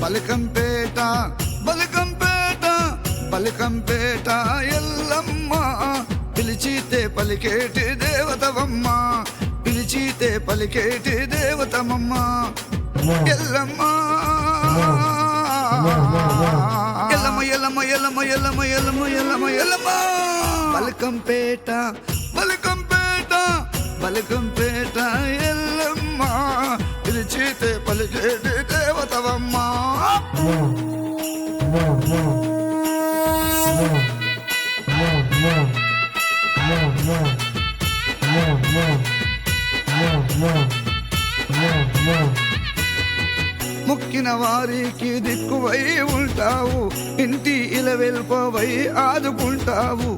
బలికంపేట బలికంపేట బలికంపేట ఎల్లమ్మ పిలిచితే పలికేటి దేవతవమ్మ పిలిచితే పలికేటి దేవతమమ్మ ఎల్లమ్మ ఎల్లమ్మ ఎల్లమ్మ ఎల్లమ్మ ఎల్లమ్మ ఎల్లమ్మ ఎల్లమ్మ ఎల్లమ్మ బలికంపేట బలికంపేట బలికంపేట ఎల్లమ్మ పిలిచితే పలికేటి దేవతవమ్మ మొక్కిన వారికి దిక్కువై ఉంటావు ఇంటి ఇలవెల్పవై ఆదుకుంటావు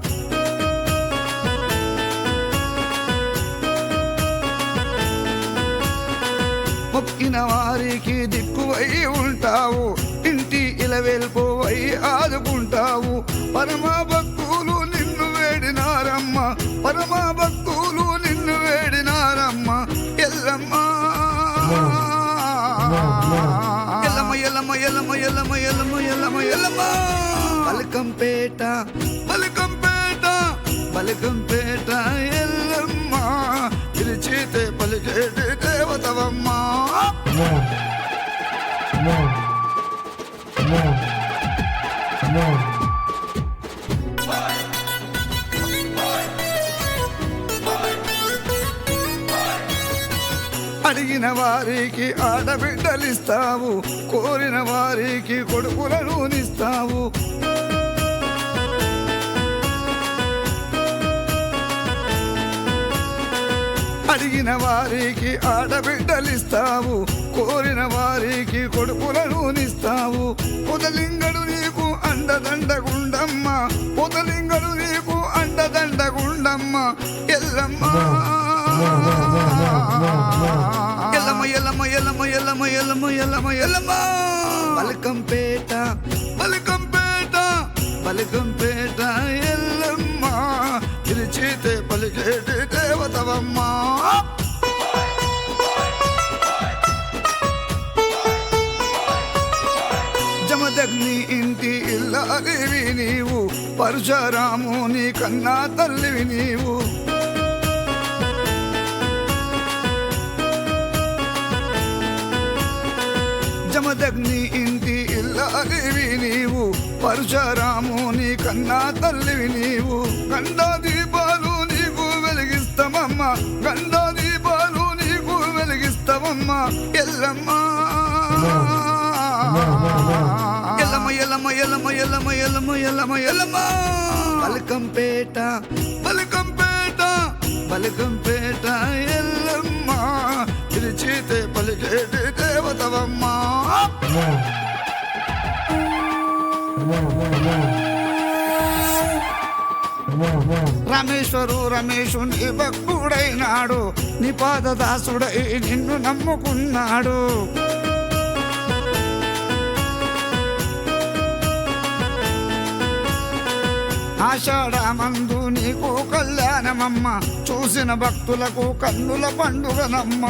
మొక్కిన వారికి దిక్కువై ఉంటావు ఇంటి ఇలవెల్పవై ఆదుకుంటావు పరమ భక్తులు నిన్ను వేడినారమ్మ పరమ భక్తులు నిన్ను వేడినారమ్మ ఎల్లమ్మ ఎల్లమ్మ ఎల్లమ్మ ఎల్లమ్మ ఎల్లమ్మ ఎల్లమ్మ ఎల్లమ్మ ఎల్లమ్మ బలికంపేట బలికంపేట బలికంపేట ఎల్లమ్మ పిలిచితే పలికేటి దేవతవమ్మ అడిగిన వారికి ఆడబిడ్డలిస్తావు కోరిన వారికి కొడుకులను నిస్తావు అడిగిన వారికి ఆడబిడ్డలిస్తావు కోరిన వారికి కొడుకులను నిస్తావు పొదలింగడు నీకు అండదండగుండమ్మ పొదలింగడు నీకు అండదండగుండమ్మ ఎల్లమ్మ ఎల్లమ్మ ఎల్లమ్మ ఎల్లమ్మ ఎల్లమ్మ ఎల్లమ్మ ఎల్లమ్మ ఎల్లమ్మ బలికంపేట బలికంపేట బలికంపేట ఎల్లమ్మ పిలిచితే పలికేటి దేవతవమ్మ జమదగ్ని ఇంటి ఇల్లాలివి నీవు పరశురాము నీ కన్నా తల్లివి నీవు జమదగ్ని ఇంటి ఇల్లాలివి నీవు పరశురాము నీ కన్నా తల్లివి నీవు గండా దీపాలు నీకు వెలిగిస్తామమ్మ గండా దీపాలు నీకు వెలిగిస్తామమ్మ ఎల్లమ్మ ఎల్లమ్మ ఎల్లమ్మ ఎల్లమ్మ ఎల్లమ్మ ఎల్లమ్మ ఎల్లమ్మ ఎల్లమ్మ బలికంపేట బలికంపేట బలికంపేట ఎల్లమ్మ పిలిచితే పలికేటి దేవతవమ్మ రమేశ్వరు రమేశు నీ భక్తుడైనాడు నీ పాదదాసుడై నిన్ను నమ్ముకున్నాడు ఆషాఢమందు నీకు కళ్యాణమమ్మ చూసిన భక్తులకు కన్నుల పండుగనమ్మ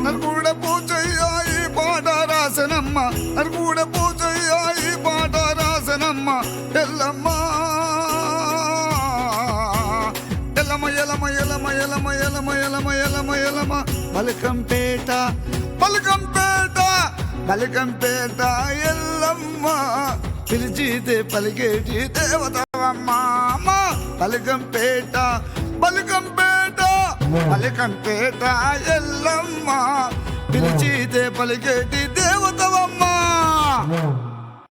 నరుకూడ పూజయ్యాయి పాట రాసనమ్మ నరుకూడ పూజయ్యాయి పాట రాసనమ్మ ఎల్లమ్మ ఎల్లమ్మ ఎల్లమ్మ ఎల్లమ్మ ఎల్లమ్మ ఎల్లమ్మ ఎల్లమ్మ ఎల్లమ్మ ఎల్లమ్మ బలికంపేట బలికంపేట బలికంపేట ఎల్లమ్మ పిలిచితే పలికేటి దేవతవమ్మ బలికంపేట బలికంపేట బలికంపేట ఎల్లమ్మ పిలిచితే పలికేటి దేవతవమ్మ